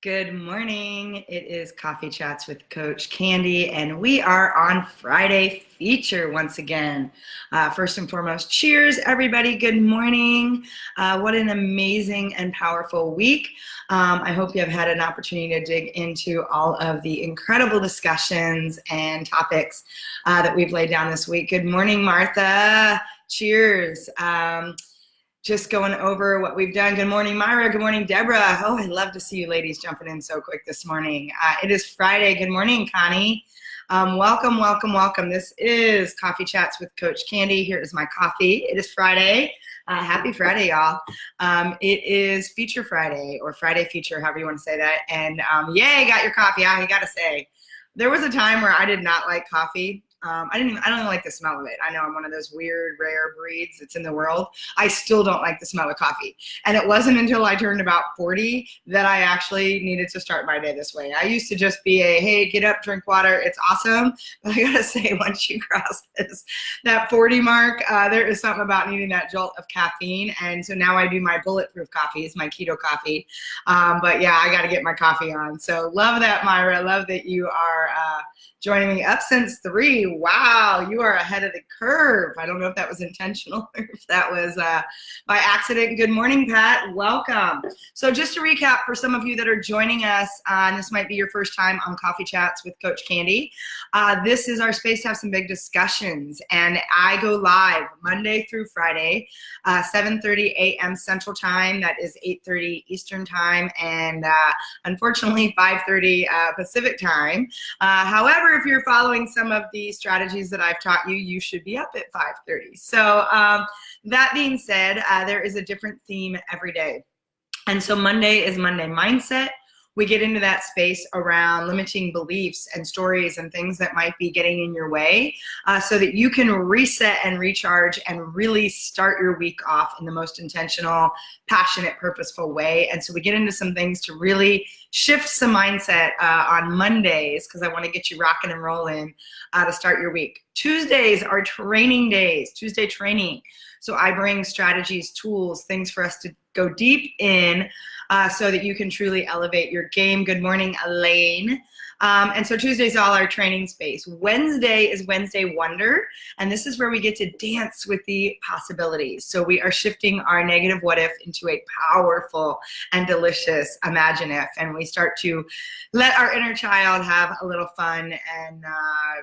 Good morning. It is Coffee Chats with Coach Candy, and we are on Friday feature once again. First and foremost, cheers, everybody. Good morning. What an amazing and powerful week. I hope you have had an opportunity to dig into all of the incredible discussions and topics that we've laid down this week. Good morning, Martha. Cheers. Just going over what we've done. Good morning, Myra. Good morning, Deborah. Oh, I love to see you ladies jumping in so quick this morning. It is Friday. Good morning, Connie. Welcome, welcome, welcome. This is Coffee Chats with Coach Candy. Here is my coffee. It is Friday. Happy Friday, y'all. It is Feature Friday, or Friday Feature, however you want to say that. And yay, got your coffee. I gotta say, there was a time where I did not like coffee. I don't even like the smell of it. I know I'm one of those weird, rare breeds that's in the world. I still don't like the smell of coffee. And it wasn't until I turned about 40 that I actually needed to start my day this way. I used to just be hey, get up, drink water. It's awesome. But I gotta say, once you cross that 40 mark, there is something about needing that jolt of caffeine. And so now I do my bulletproof coffees, my keto coffee. But yeah, I gotta get my coffee on. So love that, Myra. Love that you are joining me up since 3. Wow, you are ahead of the curve. I don't know if that was intentional or if that was by accident. Good morning, Pat. Welcome. So just to recap for some of you that are joining us, and this might be your first time on Coffee Chats with Coach Candy, this is our space to have some big discussions. And I go live Monday through Friday, 7:30 a.m. Central Time. That is 8:30 Eastern Time, and unfortunately 5:30 Pacific Time. However, if you're following some of the strategies that I've taught you, you should be up at 5:30. So that being said, there is a different theme every day. And so Monday is Monday Mindset. We get into that space around limiting beliefs and stories and things that might be getting in your way so that you can reset and recharge and really start your week off in the most intentional, passionate, purposeful way. And so we get into some things to really shift some mindset on Mondays, because I want to get you rocking and rolling to start your week. Tuesdays are training days, Tuesday training. So I bring strategies, tools, things for us to go deep in so that you can truly elevate your game. Good morning, Elaine. And so Tuesday's all our training space. Wednesday is Wednesday Wonder, and this is where we get to dance with the possibilities. So we are shifting our negative what if into a powerful and delicious imagine if, and we start to let our inner child have a little fun and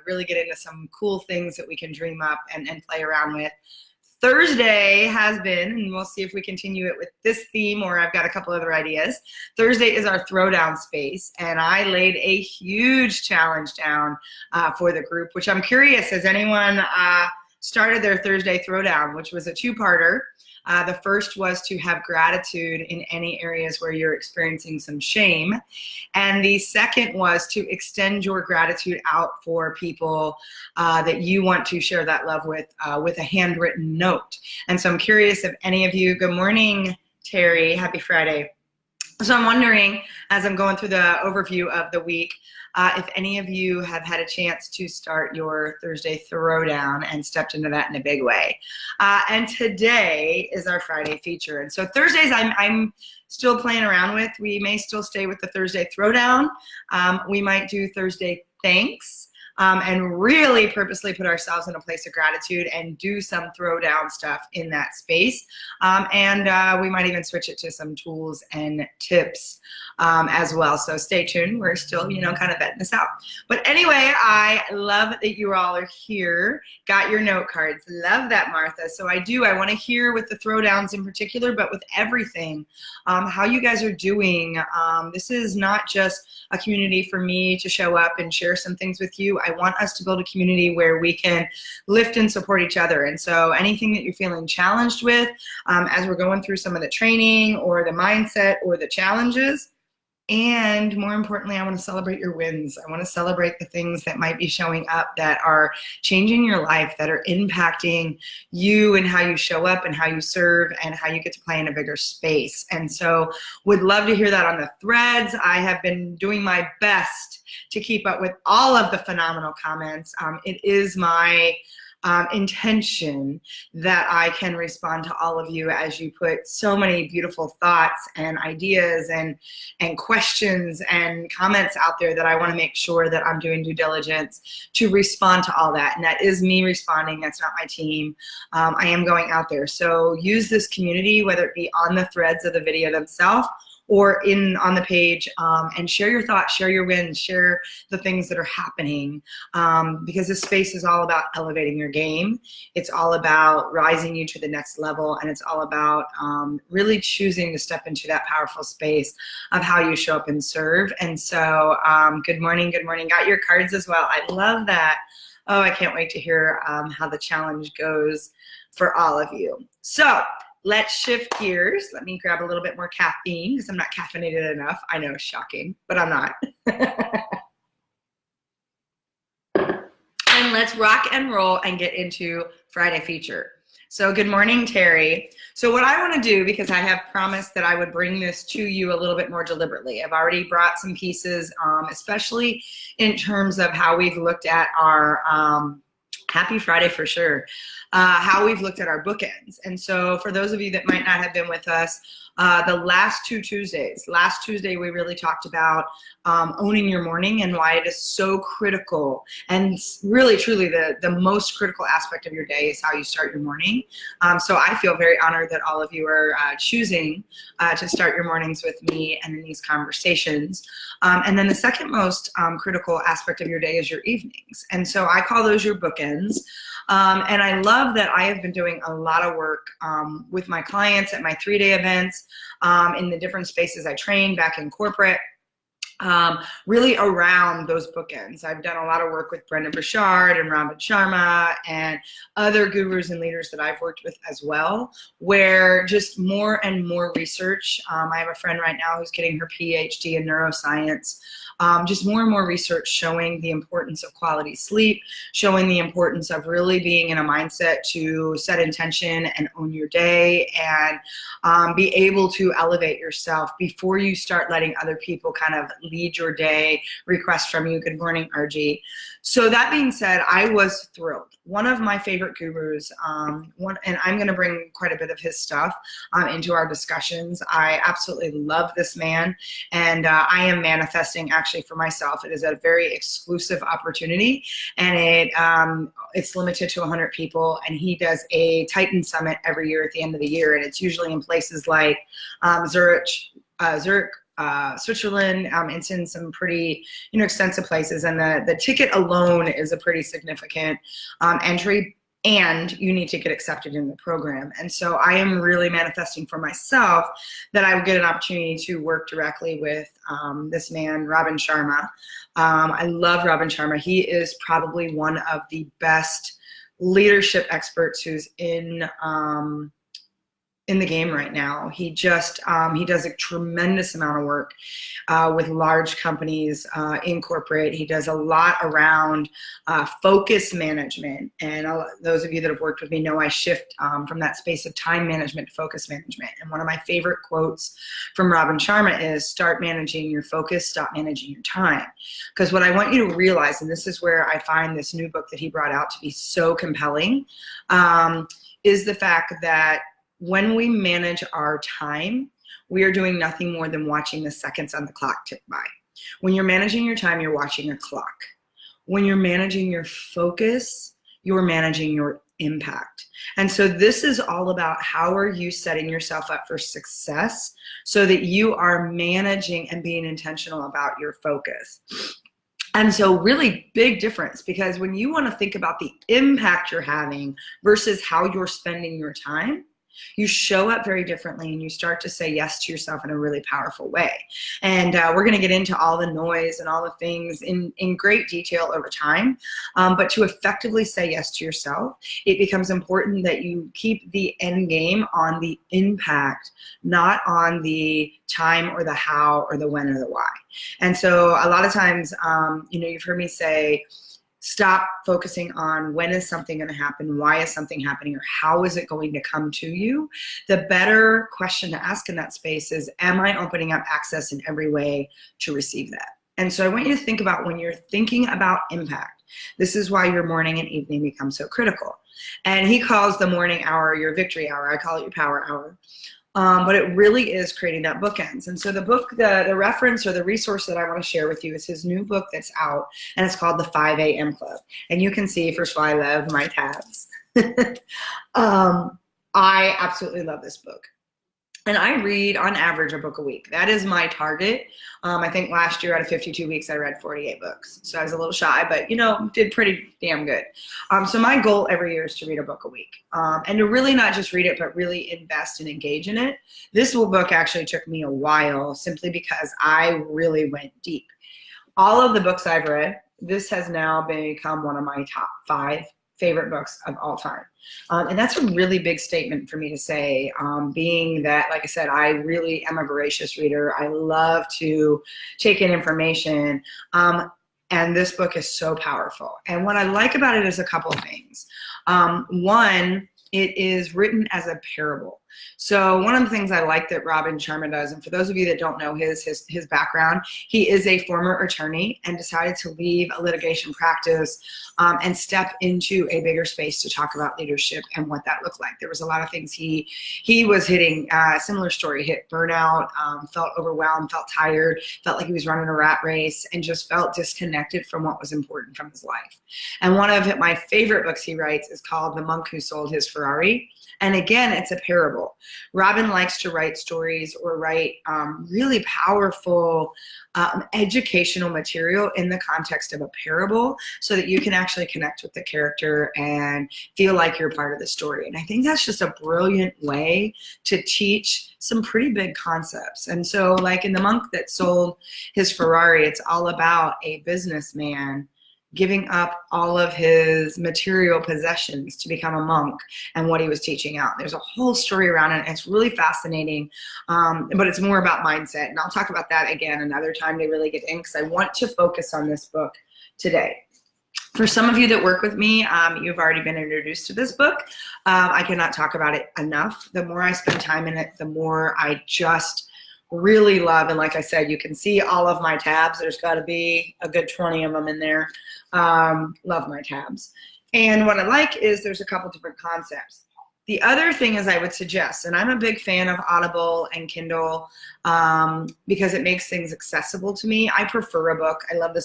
really get into some cool things that we can dream up and play around with. Thursday has been, and we'll see if we continue it with this theme or I've got a couple other ideas. Thursday is our throwdown space, and I laid a huge challenge down for the group, which I'm curious, has anyone started their Thursday throwdown, which was a 2-parter. The first was to have gratitude in any areas where you're experiencing some shame. And the second was to extend your gratitude out for people that you want to share that love with a handwritten note. And so I'm curious if any of you, good morning, Terry, happy Friday. So I'm wondering, as I'm going through the overview of the week, if any of you have had a chance to start your Thursday throwdown and stepped into that in a big way. And today is our Friday feature. And so Thursdays I'm still playing around with. We may still stay with the Thursday throwdown. We might do Thursday thanks. And really purposely put ourselves in a place of gratitude and do some throwdown stuff in that space. And we might even switch it to some tools and tips as well. So stay tuned. We're still, kind of vetting this out. But anyway, I love that you all are here. Got your note cards. Love that, Martha. So I want to hear with the throwdowns in particular, but with everything, how you guys are doing. This is not just a community for me to show up and share some things with you. I want us to build a community where we can lift and support each other. And so anything that you're feeling challenged with as we're going through some of the training or the mindset or the challenges, and more importantly, I want to celebrate your wins. I want to celebrate the things that might be showing up that are changing your life, that are impacting you and how you show up and how you serve and how you get to play in a bigger space. And so would love to hear that on the threads. I have been doing my best to keep up with all of the phenomenal comments. It is my intention that I can respond to all of you as you put so many beautiful thoughts and ideas and questions and comments out there, that I want to make sure that I'm doing due diligence to respond to all that. And that is me responding. That's not my team. I am going out there. So use this community, whether it be on the threads of the video themselves or on the page, and share your thoughts, share your wins, share the things that are happening, because this space is all about elevating your game. It's all about rising you to the next level, and it's all about really choosing to step into that powerful space of how you show up and serve. And so good morning, good morning. Got your cards as well. I love that. Oh, I can't wait to hear how the challenge goes for all of you. So let's shift gears. Let me grab a little bit more caffeine because I'm not caffeinated enough. I know, shocking, but I'm not. And let's rock and roll and get into Friday feature. So good morning, Terry. So what I want to do, because I have promised that I would bring this to you a little bit more deliberately. I've already brought some pieces, especially in terms of how we've looked at our Happy Friday for sure. How we've looked at our bookends. And so for those of you that might not have been with us, the last two Tuesdays, last Tuesday we really talked about owning your morning and why it is so critical, and really truly the most critical aspect of your day is how you start your morning. So I feel very honored that all of you are choosing to start your mornings with me and in these conversations. And then the second most critical aspect of your day is your evenings. And so I call those your bookends. And I love that I have been doing a lot of work with my clients at my 3-day events, in the different spaces I train back in corporate, really around those bookends. I've done a lot of work with Brendon Burchard and Robin Sharma and other gurus and leaders that I've worked with as well, where just more and more research. I have a friend right now who's getting her PhD in neuroscience. Just more and more research showing the importance of quality sleep, showing the importance of really being in a mindset to set intention and own your day, and be able to elevate yourself before you start letting other people kind of lead your day. Request from you. Good morning, RG. So that being said, I was thrilled. One of my favorite gurus, and I'm going to bring quite a bit of his stuff into our discussions. I absolutely love this man, and I am manifesting actually for myself. It is a very exclusive opportunity, and it's limited to 100 people, and he does a Titan Summit every year at the end of the year, and it's usually in places like Zurich, Switzerland. It's in some pretty, extensive places, and the ticket alone is a pretty significant entry, and you need to get accepted in the program. And so I am really manifesting for myself that I would get an opportunity to work directly with this man, Robin Sharma. I love Robin Sharma. He is probably one of the best leadership experts who's in the game right now. He just, he does a tremendous amount of work with large companies in corporate. He does a lot around focus management. And those of you that have worked with me know I shift from that space of time management to focus management. And one of my favorite quotes from Robin Sharma is, start managing your focus, stop managing your time. Because what I want you to realize, and this is where I find this new book that he brought out to be so compelling, is the fact that when we manage our time, we are doing nothing more than watching the seconds on the clock tick by. When you're managing your time, you're watching a clock. When you're managing your focus, you're managing your impact. And so this is all about how are you setting yourself up for success so that you are managing and being intentional about your focus. And so really big difference, because when you want to think about the impact you're having versus how you're spending your time, you show up very differently, and you start to say yes to yourself in a really powerful way. And we're going to get into all the noise and all the things in great detail over time. But to effectively say yes to yourself, it becomes important that you keep the end game on the impact, not on the time or the how or the when or the why. And so a lot of times, you've heard me say, stop focusing on when is something going to happen, why is something happening, or how is it going to come to you. The better question to ask in that space is, am I opening up access in every way to receive that? And so I want you to think about when you're thinking about impact, this is why your morning and evening become so critical. And he calls the morning hour your victory hour. I call it your power hour. But it really is creating that bookends. And so the book, the reference or the resource that I want to share with you is his new book that's out, and it's called The 5 a.m. Club. And you can see, first of all, I love my tabs. I absolutely love this book. And I read, on average, a book a week. That is my target. I think last year out of 52 weeks, I read 48 books. So I was a little shy, but, did pretty damn good. So my goal every year is to read a book a week. And to really not just read it, but really invest and engage in it. This book actually took me a while simply because I really went deep. All of the books I've read, this has now become one of my top 5 favorite books of all time. And that's a really big statement for me to say, being that, like I said, I really am a voracious reader. I love to take in information. And this book is so powerful. And what I like about it is a couple of things. One, it is written as a parable. So one of the things I like that Robin Sharma does, and for those of you that don't know his background, he is a former attorney and decided to leave a litigation practice and step into a bigger space to talk about leadership and what that looked like. There was a lot of things he was hitting, similar story, hit burnout, felt overwhelmed, felt tired, felt like he was running a rat race, and just felt disconnected from what was important from his life. And one of my favorite books he writes is called The Monk Who Sold His Ferrari. And again, it's a parable. Robin likes to write stories or write really powerful educational material in the context of a parable so that you can actually connect with the character and feel like you're part of the story. And I think that's just a brilliant way to teach some pretty big concepts. And so like in The Monk That Sold His Ferrari, it's all about a businessman giving up all of his material possessions to become a monk and what he was teaching out. There's a whole story around it. And it's really fascinating, but it's more about mindset. And I'll talk about that again another time to really get in, because I want to focus on this book today. For some of you that work with me, you've already been introduced to this book. I cannot talk about it enough. The more I spend time in it, the more I just really love. And like I said, you can see all of my tabs. There's got to be a good 20 of them in there. Love my tabs. And what I like is there's a couple different concepts. The other thing is I would suggest, and I'm a big fan of Audible and Kindle because it makes things accessible to me. I prefer a book. I love the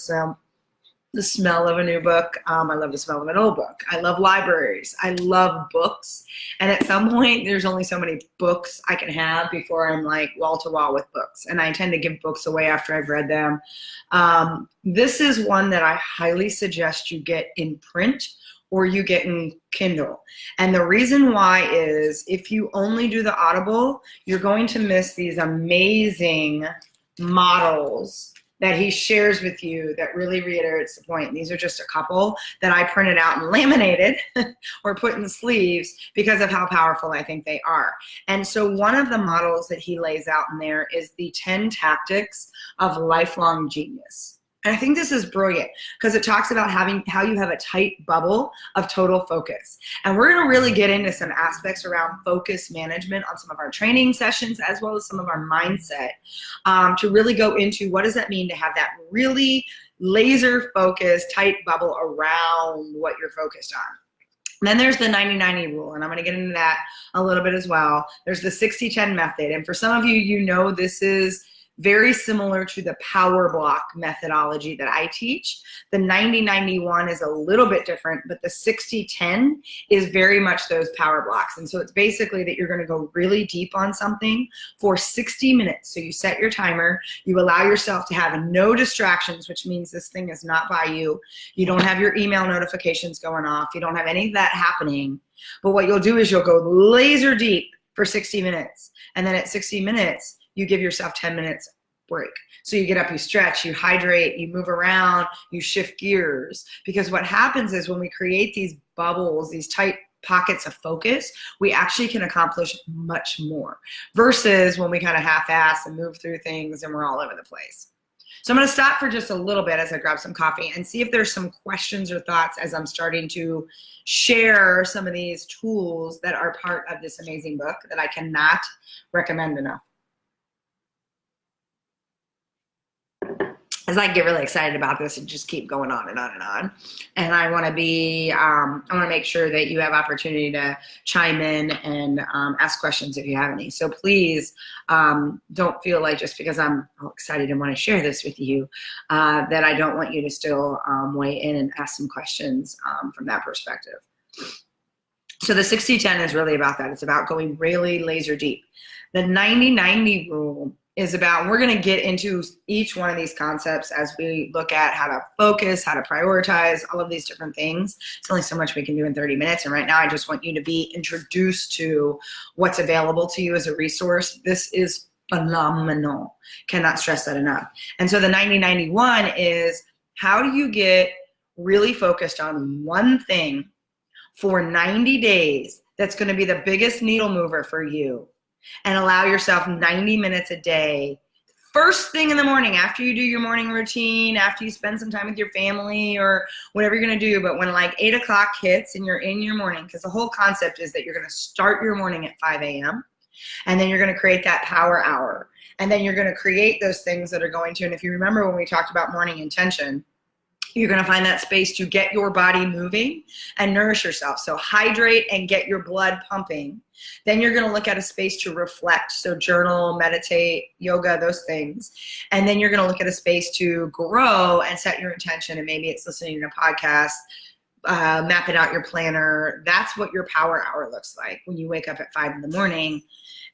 smell of a new book. I love the smell of an old book. I love libraries. I love books. And at some point, there's only so many books I can have before I'm like wall to wall with books. And I tend to give books away after I've read them. This is one that I highly suggest you get in print or you get in Kindle. And the reason why is if you only do the Audible, you're going to miss these amazing models that he shares with you that really reiterates the point. These are just a couple that I printed out and laminated or put in sleeves because of how powerful I think they are. And so one of the models that he lays out in there is the 10 tactics of lifelong genius. And I think this is brilliant because it talks about how you have a tight bubble of total focus. And we're going to really get into some aspects around focus management on some of our training sessions as well as some of our mindset to really go into what does that mean to have that really laser focused tight bubble around what you're focused on. And then there's the 90-90 rule, and I'm going to get into that a little bit as well. There's the 60-10 method. And for some of you, you know this is very similar to the power block methodology that I teach. The 90-91 is a little bit different, but the 60-10 is very much those power blocks. And so it's basically that you're going to go really deep on something for 60 minutes. So you set your timer, you allow yourself to have no distractions, which means this thing is not by you. You don't have your email notifications going off. You don't have any of that happening. But what you'll do is you'll go laser deep for 60 minutes. And then at 60 minutes, you give yourself 10 minutes break. So you get up, you stretch, you hydrate, you move around, you shift gears. Because what happens is when we create these bubbles, these tight pockets of focus, we actually can accomplish much more versus when we kind of half-ass and move through things and we're all over the place. So I'm going to stop for just a little bit as I grab some coffee and see if there's some questions or thoughts as I'm starting to share some of these tools that are part of this amazing book that I cannot recommend enough. as I get really excited about this and just keep going on and on and on. And I want to be, I want to make sure that you have opportunity to chime in and ask questions if you have any. So please don't feel like just because I'm excited and want to share this with you, that I don't want you to still weigh in and ask some questions from that perspective. So the 60-10 is really about that. It's about going really laser deep. The 90-90 rule is about, we're going to get into each one of these concepts as we look at how to focus, how to prioritize, all of these different things. It's only so much we can do in 30 minutes. And right now I just want you to be introduced to what's available to you as a resource. This is phenomenal. Cannot stress that enough. And so the 90-91 is, how do you get really focused on one thing for 90 days that's going to be the biggest needle mover for you, and allow yourself 90 minutes a day, first thing in the morning, after you do your morning routine, after you spend some time with your family or whatever you're going to do. But when like 8 o'clock hits and you're in your morning, because the whole concept is that you're going to start your morning at 5 a.m. and then you're going to create that power hour. And then you're going to create those things that are going to, and if you remember when we talked about morning intention, you're going to find that space to get your body moving and nourish yourself. So hydrate and get your blood pumping. Then you're going to look at a space to reflect. So journal, meditate, yoga, those things. And then you're going to look at a space to grow and set your intention. And maybe it's listening to a podcast, mapping out your planner. That's what your power hour looks like when you wake up at 5 in the morning.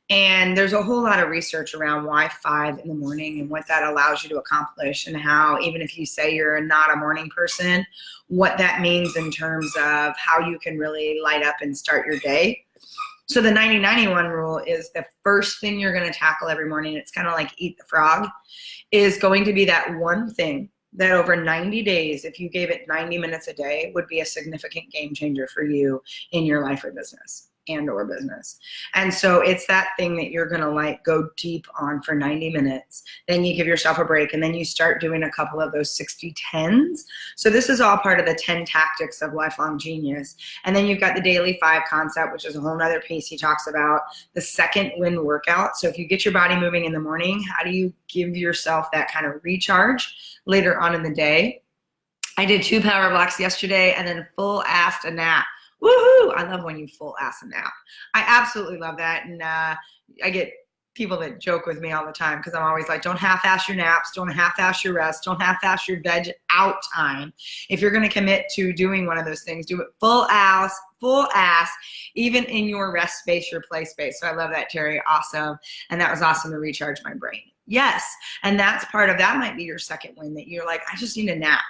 And there's a whole lot of research around why 5 in the morning and what that allows you to accomplish, and how, even if you say you're not a morning person, what that means in terms of how you can really light up and start your day. So the 90-91 rule is the first thing you're going to tackle every morning. It's kind of like eat the frog, is going to be that one thing that over 90 days, if you gave it 90 minutes a day, would be a significant game changer for you in your life or business. And so it's that thing that you're going to like go deep on for 90 minutes. Then you give yourself a break, and then you start doing a couple of those 60-10s. So this is all part of the 10 tactics of lifelong genius. And then you've got the daily 5 concept, which is a whole nother piece. He talks about the second wind workout. So if you get your body moving in the morning, how do you give yourself that kind of recharge later on in the day? I did 2 power blocks yesterday and then full assed a nap. Woohoo! I love when you full ass a nap. I absolutely love that. And I get people that joke with me all the time, because I'm always like, don't half-ass your naps, don't half-ass your rest, don't half-ass your veg out time. If you're going to commit to doing one of those things, do it full ass, even in your rest space, your play space. So I love that, Terry. Awesome. And that was awesome to recharge my brain. Yes. And that's part of, that might be your second win, that you're like, I just need a nap.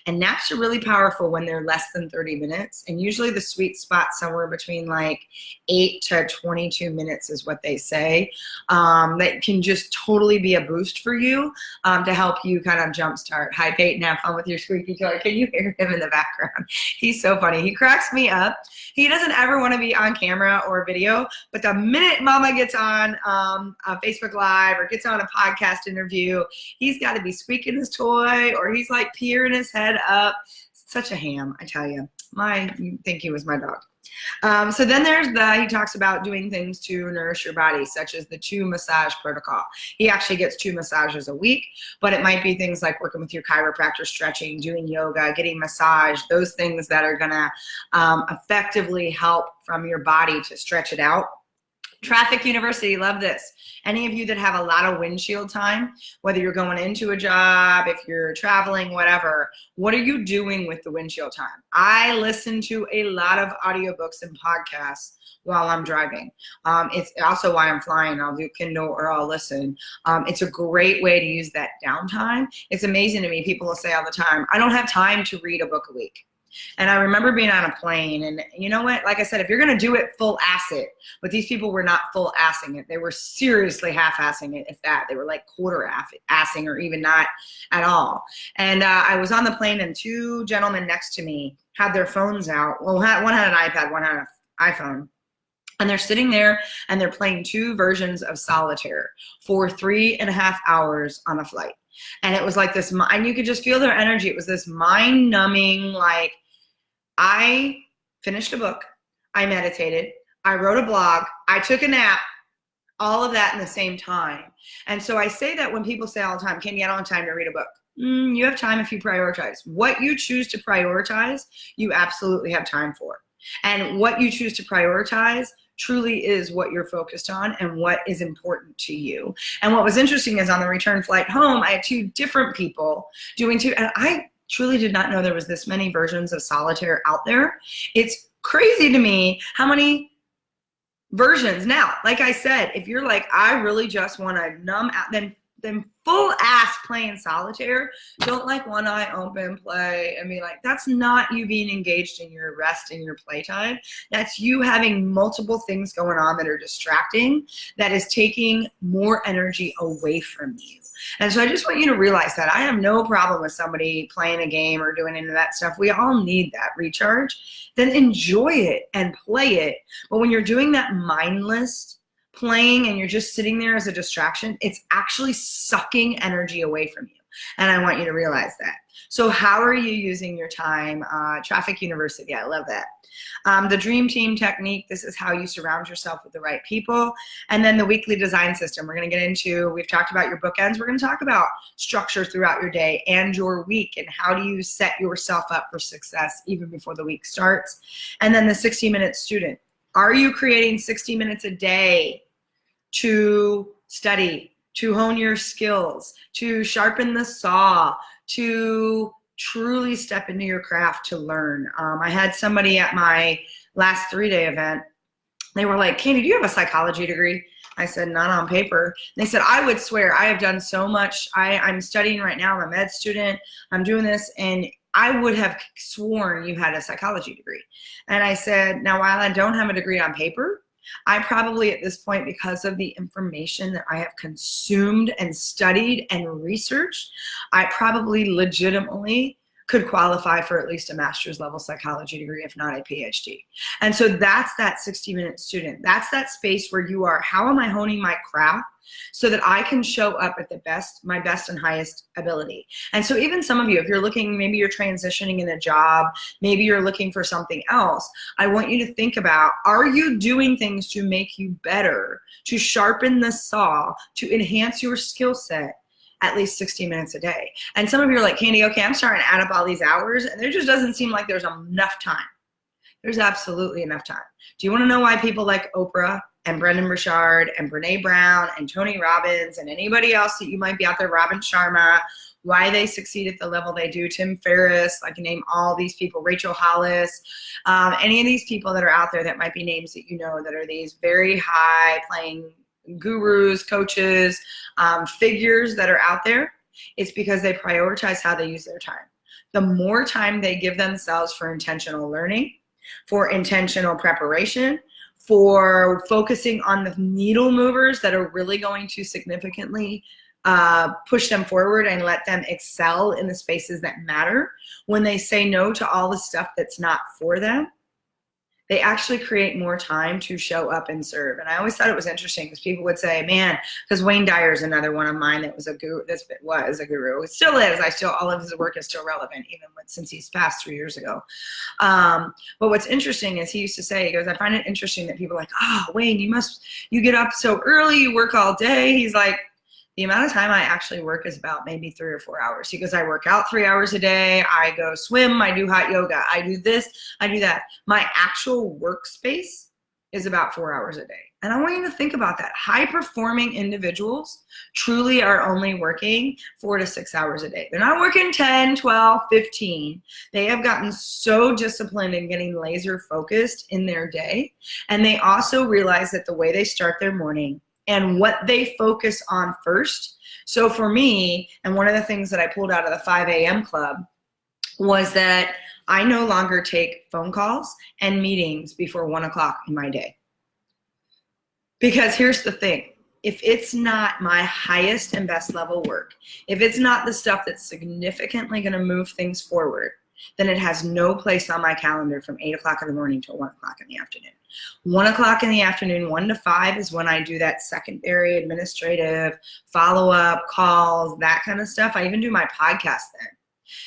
And naps are really powerful when they're less than 30 minutes. And usually the sweet spot somewhere between like 8 to 22 minutes is what they say. That can just totally be a boost for you to help you kind of jumpstart. Hi, Peyton, have fun with your squeaky toy. Can you hear him in the background? He's so funny. He cracks me up. He doesn't ever want to be on camera or video, but the minute Mama gets on Facebook Live or gets on a podcast interview, he's got to be squeaking his toy, or he's like peering his head up. Such a ham, I tell you. You think he was my dog. So then he talks about doing things to nourish your body, such as the 2 massage protocol. He actually gets 2 massages a week, but it might be things like working with your chiropractor, stretching, doing yoga, getting massage, those things that are gonna effectively help from your body to stretch it out. Traffic University, love this. Any of you that have a lot of windshield time, whether you're going into a job, if you're traveling, whatever, what are you doing with the windshield time? I listen to a lot of audiobooks and podcasts while I'm driving. It's also why I'm flying. I'll do Kindle or I'll listen. It's a great way to use that downtime. It's amazing to me. People will say all the time, I don't have time to read a book a week. And I remember being on a plane, and you know what? Like I said, if you're going to do it, full ass it. But these people were not full assing it. They were seriously half-assing it, if that. They were like quarter assing, or even not at all. And I was on the plane, and 2 gentlemen next to me had their phones out. Well, one had an iPad, one had an iPhone. And they're sitting there and they're playing 2 versions of solitaire for 3.5 hours on a flight. And it was like this, and you could just feel their energy. It was this mind-numbing, like, I finished a book, I meditated, I wrote a blog, I took a nap, all of that in the same time. And so I say that when people say all the time, Candy, I don't have time to read a book. You have time if you prioritize. What you choose to prioritize, you absolutely have time for. And what you choose to prioritize truly is what you're focused on and what is important to you. And what was interesting is on the return flight home, I had two different people doing two, and I truly did not know there was this many versions of solitaire out there. It's crazy to me how many versions. Now, like I said, if you're like, I really just want to numb out, then full ass playing solitaire. Don't like one eye open play and be like, that's not you being engaged in your rest and your playtime. That's you having multiple things going on that are distracting, that is taking more energy away from you. And so I just want you to realize that I have no problem with somebody playing a game or doing any of that stuff. We all need that recharge. Then enjoy it and play it. But when you're doing that mindless playing and you're just sitting there as a distraction, it's actually sucking energy away from you. And I want you to realize that. So how are you using your time? Traffic University, I love that. The Dream Team technique, this is how you surround yourself with the right people. And then the weekly design system, we're going to get into, we've talked about your bookends. We're going to talk about structure throughout your day and your week and how do you set yourself up for success even before the week starts. And then the 60-minute student. Are you creating 60 minutes a day to study, to hone your skills, to sharpen the saw, to truly step into your craft to learn? I had somebody at my last 3-day event. They were like, Candy, do you have a psychology degree? I said, not on paper. And they said, I would swear I have done so much. I'm studying right now. I'm a med student. I'm doing this. And I would have sworn you had a psychology degree. And I said, now, while I don't have a degree on paper, I probably at this point, because of the information that I have consumed and studied and researched, I probably legitimately could qualify for at least a master's level psychology degree, if not a PhD. And so that's that 60-minute student. That's that space where you are, how am I honing my craft so that I can show up at the best, my best and highest ability? And so even some of you, if you're looking, maybe you're transitioning in a job, maybe you're looking for something else, I want you to think about, are you doing things to make you better, to sharpen the saw, to enhance your skill set? At least 60 minutes a day. And some of you are like, Candy, okay, I'm starting to add up all these hours and there just doesn't seem like there's enough time. There's absolutely enough time. Do you want to know why people like Oprah and Brendan Burchard and Brene Brown and Tony Robbins and anybody else that you might be out there, Robin Sharma, why they succeed at the level they do, Tim Ferriss, I can name all these people, Rachel Hollis, any of these people that are out there that might be names that you know that are these very high playing gurus, coaches, figures that are out there, it's because they prioritize how they use their time. The more time they give themselves for intentional learning, for intentional preparation, for focusing on the needle movers that are really going to significantly push them forward and let them excel in the spaces that matter, when they say no to all the stuff that's not for them, they actually create more time to show up and serve. And I always thought it was interesting because people would say, man, because Wayne Dyer is another one of mine that was a guru, was a guru. It still is. All of his work is still relevant, even since he's passed 3 years ago. But what's interesting is he used to say, he goes, I find it interesting that people are like, oh, Wayne, you get up so early, you work all day. He's like, the amount of time I actually work is about maybe 3 or 4 hours. He goes, I work out 3 hours a day. I go swim. I do hot yoga. I do this. I do that. My actual workspace is about 4 hours a day. And I want you to think about that. High-performing individuals truly are only working 4 to 6 hours a day. They're not working 10, 12, 15. They have gotten so disciplined in getting laser focused in their day. And they also realize that the way they start their morning and what they focus on first. So for me, and one of the things that I pulled out of the 5 a.m. club was that I no longer take phone calls and meetings before 1 o'clock in my day. Because here's the thing, if it's not my highest and best level work, if it's not the stuff that's significantly going to move things forward, then it has no place on my calendar from 8 o'clock in the morning till 1 o'clock in the afternoon. 1 o'clock in the afternoon, 1 to 5 is when I do that secondary administrative follow-up calls, that kind of stuff. I even do my podcast then,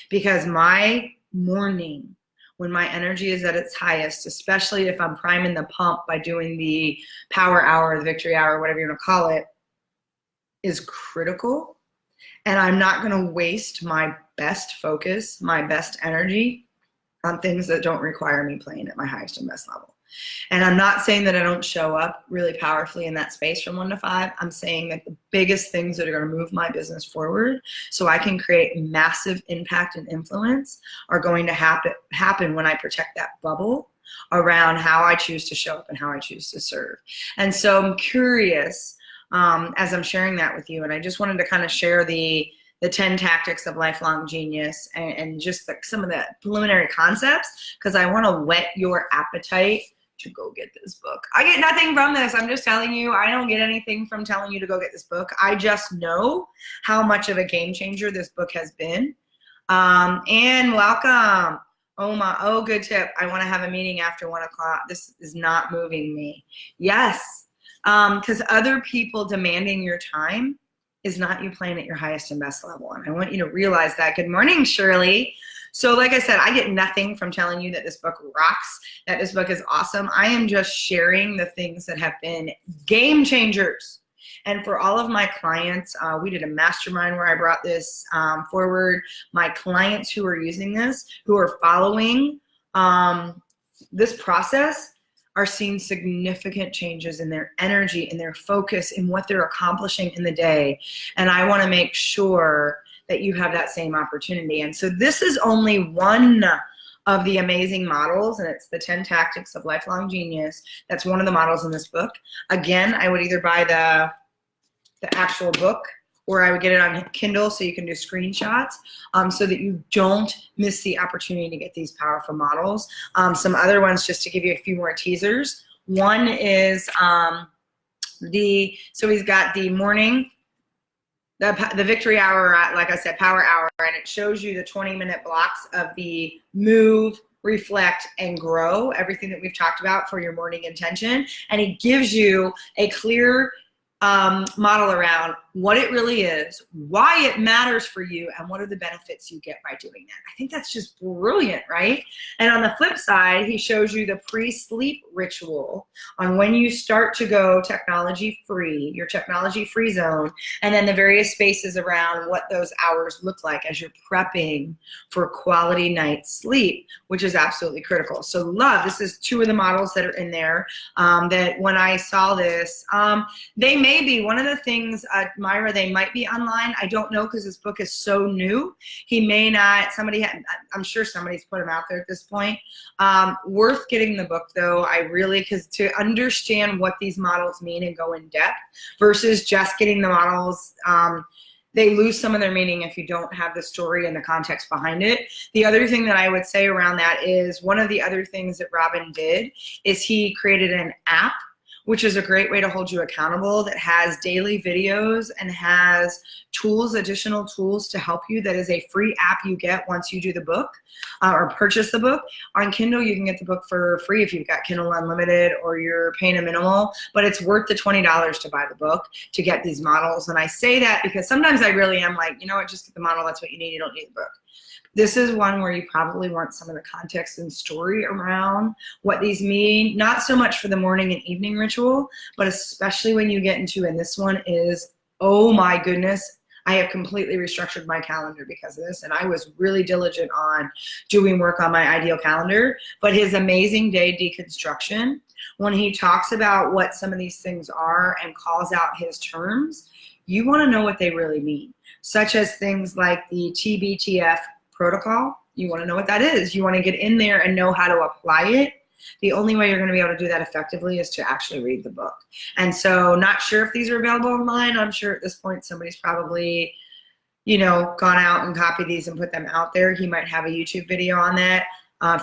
because my morning, when my energy is at its highest, especially if I'm priming the pump by doing the power hour, the victory hour, whatever you want to call it, is critical And I'm not going to waste my best focus, my best energy on things that don't require me playing at my highest and best level. And I'm not saying that I don't show up really powerfully in that space from 1 to 5. I'm saying that the biggest things that are going to move my business forward so I can create massive impact and influence are going to happen when I protect that bubble around how I choose to show up and how I choose to serve. And so I'm curious as I'm sharing that with you, and I just wanted to kind of share the 10 tactics of lifelong genius and just some of the preliminary concepts, because I want to whet your appetite to go get this book. I get nothing from this. I'm just telling you, I don't get anything from telling you to go get this book. I just know how much of a game changer this book has been. And welcome. Oh, good tip. I want to have a meeting after 1 o'clock. This is not moving me. Yes. Because other people demanding your time is not you playing at your highest and best level. And I want you to realize that. Good morning, Shirley. So like I said, I get nothing from telling you that this book rocks, that this book is awesome. I am just sharing the things that have been game changers. And for all of my clients, we did a mastermind where I brought this forward. My clients who are using this, who are following this process, are seeing significant changes in their energy, in their focus, in what they're accomplishing in the day. And I want to make sure that you have that same opportunity. And so this is only one of the amazing models, and it's the 10 Tactics of Lifelong Genius. That's one of the models in this book. Again, I would either buy the actual book, or I would get it on Kindle so you can do screenshots so that you don't miss the opportunity to get these powerful models. Some other ones, just to give you a few more teasers. One is so he's got the morning, the victory hour, like I said, power hour, and it shows you the 20-minute blocks of the move, reflect, and grow, everything that we've talked about for your morning intention. And he gives you a clear model around what it really is, why it matters for you, and what are the benefits you get by doing that. I think that's just brilliant, right? And on the flip side, he shows you the pre-sleep ritual on when you start to go technology-free, your technology-free zone, and then the various spaces around what those hours look like as you're prepping for quality night sleep, which is absolutely critical. So love, this is 2 of the models that are in there that when I saw this, they may be, one of the things, Myra, they might be online. I don't know, because this book is so new. He may not, I'm sure somebody's put them out there at this point. Worth getting the book though, because to understand what these models mean and go in depth versus just getting the models, they lose some of their meaning if you don't have the story and the context behind it. The other thing that I would say around that is, one of the other things that Robin did is he created an app, which is a great way to hold you accountable, that has daily videos and has tools, additional tools to help you. That is a free app you get once you do the book or purchase the book. On Kindle, you can get the book for free if you've got Kindle Unlimited or you're paying a minimal, but it's worth the $20 to buy the book to get these models. And I say that because sometimes I really am like, you know what, just get the model, that's what you need, you don't need the book. This is one where you probably want some of the context and story around what these mean, not so much for the morning and evening ritual, but especially when you get into, and this one is, oh my goodness, I have completely restructured my calendar because of this, and I was really diligent on doing work on my ideal calendar. But his amazing day deconstruction, when he talks about what some of these things are and calls out his terms, you want to know what they really mean, such as things like the TBTF protocol. You want to know what that is. You want to get in there and know how to apply it. The only way you're going to be able to do that effectively is to actually read the book. And so, not sure if these are available online. I'm sure at this point somebody's probably, gone out and copied these and put them out there. He might have a YouTube video on that.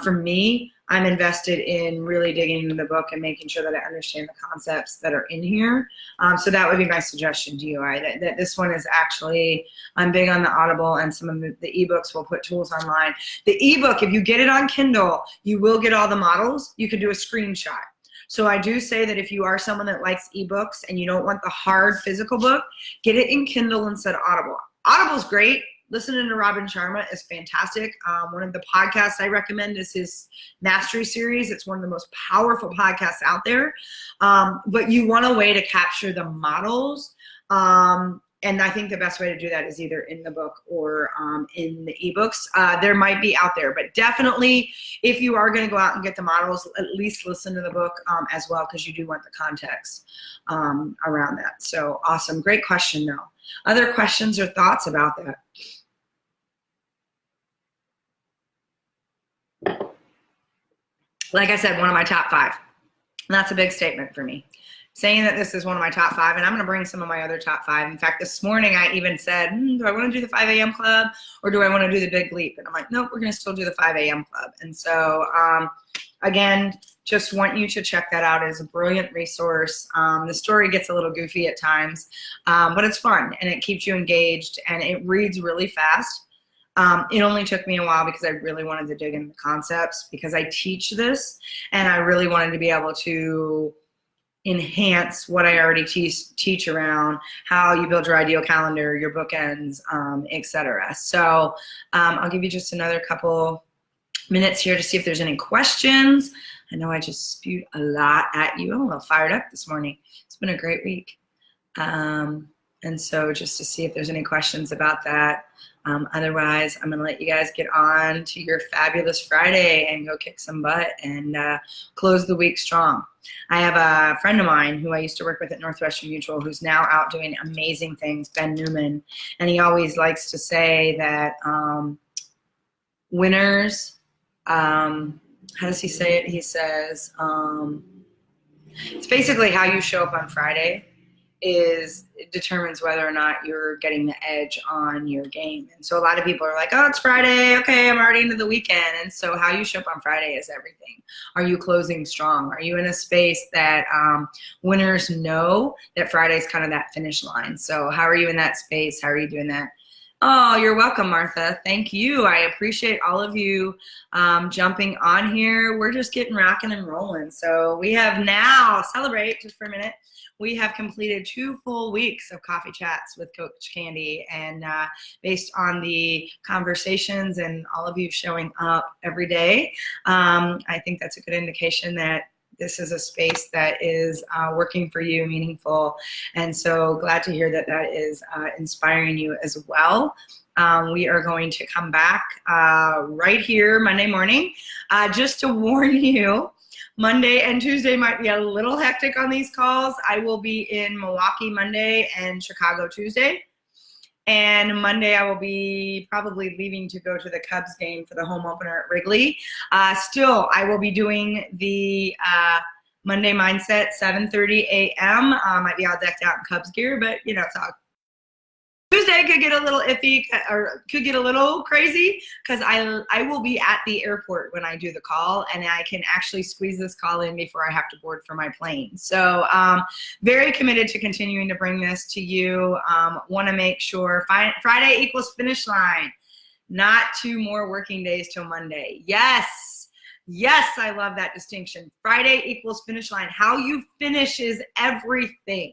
For me, I'm invested in really digging into the book and making sure that I understand the concepts that are in here. So that would be my suggestion to you. That this one is actually, I'm big on the Audible, and some of the ebooks will put tools online. The ebook, if you get it on Kindle, you will get all the models. You can do a screenshot. So I do say that if you are someone that likes ebooks and you don't want the hard physical book, get it in Kindle instead of Audible. Audible's great. Listening to Robin Sharma is fantastic. One of the podcasts I recommend is his Mastery series. It's one of the most powerful podcasts out there. But you want a way to capture the models And I think the best way to do that is either in the book or in the ebooks. There might be out there, but definitely if you are going to go out and get the models, at least listen to the book as well, because you do want the context around that. So awesome. Great question, though. Other questions or thoughts about that? Like I said, one of my top 5. And that's a big statement for me. Saying that this is one of my top 5, and I'm going to bring some of my other top 5. In fact, this morning I even said, do I want to do the 5 a.m. club or do I want to do the big leap? And I'm like, nope, we're going to still do the 5 a.m. club. And so, again, just want you to check that out. It's a brilliant resource. The story gets a little goofy at times, but it's fun and it keeps you engaged and it reads really fast. It only took me a while because I really wanted to dig into the concepts because I teach this and I really wanted to be able to enhance what I already teach around how you build your ideal calendar, your bookends, etc. So I'll give you just another couple minutes here to see if there's any questions. I know I just spewed a lot at you. I'm a little fired up this morning. It's been a great week. And so just to see if there's any questions about that. Otherwise, I'm going to let you guys get on to your fabulous Friday and go kick some butt and close the week strong. I have a friend of mine who I used to work with at Northwestern Mutual who's now out doing amazing things, Ben Newman, and he always likes to say that winners, how does he say it? He says, it's basically how you show up on Friday it determines whether or not you're getting the edge on your game. And so a lot of people are like, oh, it's Friday. Okay, I'm already into the weekend. And so how you show up on Friday is everything. Are you closing strong? Are you in a space that winners know that Friday is kind of that finish line? So how are you in that space? How are you doing that? Oh, you're welcome, Martha. Thank you. I appreciate all of you jumping on here. We're just getting rocking and rolling. So we have now, celebrate just for a minute, we have completed 2 full weeks of coffee chats with Coach Candy, and based on the conversations and all of you showing up every day, I think that's a good indication that this is a space that is working for you, meaningful, and so glad to hear that that is inspiring you as well. We are going to come back right here Monday morning. Just to warn you, Monday and Tuesday might be a little hectic on these calls. I will be in Milwaukee Monday and Chicago Tuesday. And Monday I will be probably leaving to go to the Cubs game for the home opener at Wrigley. Still, I will be doing the Monday Mindset, 7:30 a.m. Might be all decked out in Cubs gear, but you know, it's all. Tuesday could get a little iffy or could get a little crazy because I will be at the airport when I do the call, and I can actually squeeze this call in before I have to board for my plane. So very committed to continuing to bring this to you. Want to make sure Friday equals finish line, not 2 more working days till Monday. Yes. Yes, I love that distinction. Friday equals finish line. How you finish is everything.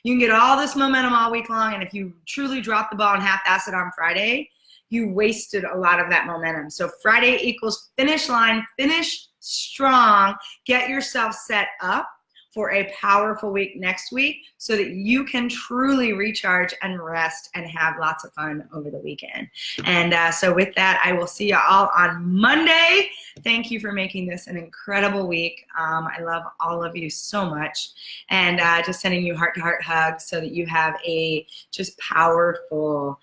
You can get all this momentum all week long, and if you truly drop the ball and half-ass it on Friday, you wasted a lot of that momentum. So Friday equals finish line, finish strong, get yourself set up for a powerful week next week so that you can truly recharge and rest and have lots of fun over the weekend. And so with that, I will see you all on Monday. Thank you for making this an incredible week. I love all of you so much. And just sending you heart-to-heart hugs so that you have a just powerful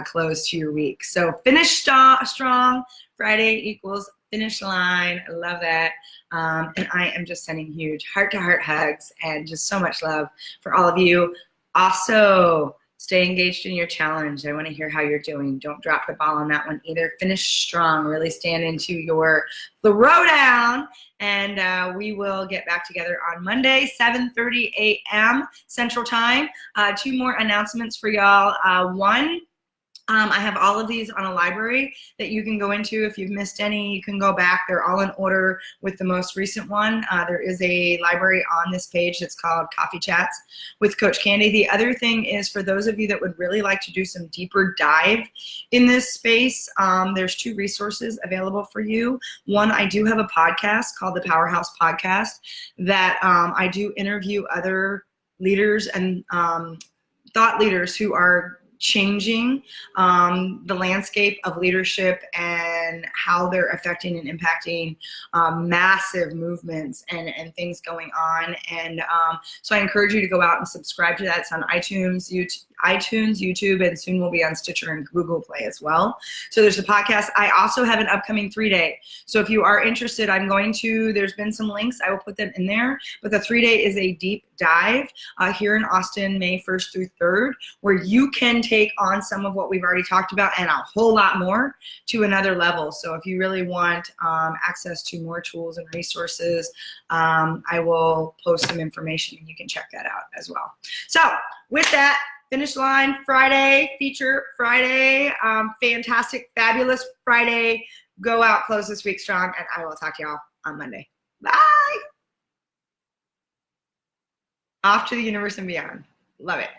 close to your week. So finish strong. Friday equals finish line. I love that. And I am just sending huge heart-to-heart hugs and just so much love for all of you. Also, stay engaged in your challenge. I want to hear how you're doing. Don't drop the ball on that one either. Finish strong. Really stand into your throwdown. And we will get back together on Monday, 7:30 a.m. Central Time. 2 more announcements for y'all. One, I have all of these on a library that you can go into. If you've missed any, you can go back. They're all in order with the most recent one. There is a library on this page that's called Coffee Chats with Coach Candy. The other thing is for those of you that would really like to do some deeper dive in this space, there's 2 resources available for you. One, I do have a podcast called the Powerhouse Podcast that I do interview other leaders and thought leaders who are changing the landscape of leadership and how they're affecting and impacting massive movements and things going on. And so I encourage you to go out and subscribe to that. It's on iTunes, YouTube, and soon will be on Stitcher and Google Play as well. So there's the podcast. I also have an upcoming 3-day. So if you are interested, there's been some links. I will put them in there. But the 3-day is a deep dive here in Austin, May 1st through 3rd, where you can take on some of what we've already talked about and a whole lot more to another level. So if you really want access to more tools and resources, I will post some information and you can check that out as well. So with that, Finish Line Friday, Feature Friday, fantastic, fabulous Friday. Go out, close this week strong, and I will talk to y'all on Monday. Bye. Off to the universe and beyond. Love it.